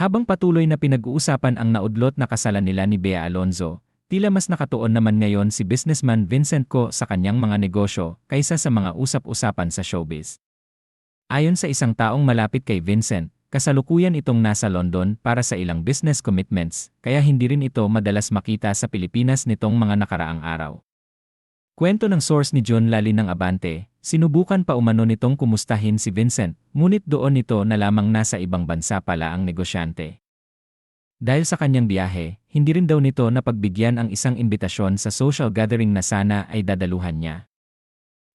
Habang patuloy na pinag-uusapan ang naudlot na kasalan nila ni Bea Alonzo, tila mas nakatuon naman ngayon si businessman Vincent Co sa kanyang mga negosyo kaysa sa mga usap-usapan sa showbiz. Ayon sa isang taong malapit kay Vincent, kasalukuyan itong nasa London para sa ilang business commitments, kaya hindi rin ito madalas makita sa Pilipinas nitong mga nakaraang araw. Kwento ng source ni John Lali ng Abante, sinubukan pa umano nitong kumustahin si Vincent, ngunit doon nito na lamang nasa ibang bansa pala ang negosyante. Dahil sa kanyang biyahe, hindi rin daw nito napagbigyan ang isang imbitasyon sa social gathering na sana ay dadaluhan niya.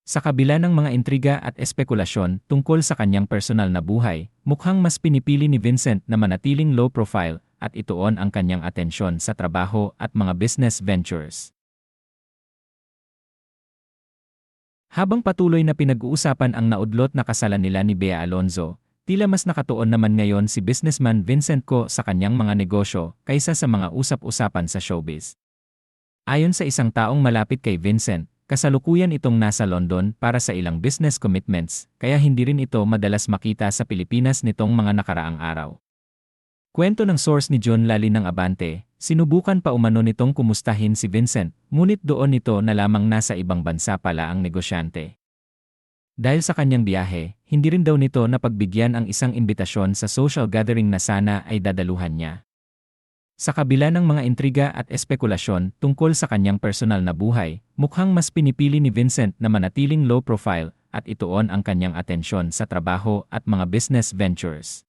Sa kabila ng mga intriga at espekulasyon tungkol sa kanyang personal na buhay, mukhang mas pinipili ni Vincent na manatiling low profile at ituon ang kanyang atensyon sa trabaho at mga business ventures. Habang patuloy na pinag-uusapan ang naudlot na kasalan nila ni Bea Alonzo, tila mas nakatuon naman ngayon si businessman Vincent Co sa kanyang mga negosyo kaysa sa mga usap-usapan sa showbiz. Ayon sa isang taong malapit kay Vincent, kasalukuyan itong nasa London para sa ilang business commitments, kaya hindi rin ito madalas makita sa Pilipinas nitong mga nakaraang araw. Kwento ng source ni John Lali ng Abante, sinubukan pa umano nitong kumustahin si Vincent, ngunit doon nito na lamang nasa ibang bansa pala ang negosyante. Dahil sa kanyang biyahe, hindi rin daw nito napagbigyan ang isang imbitasyon sa social gathering na sana ay dadaluhan niya. Sa kabila ng mga intriga at espekulasyon tungkol sa kanyang personal na buhay, mukhang mas pinipili ni Vincent na manatiling low profile at ituon ang kanyang atensyon sa trabaho at mga business ventures.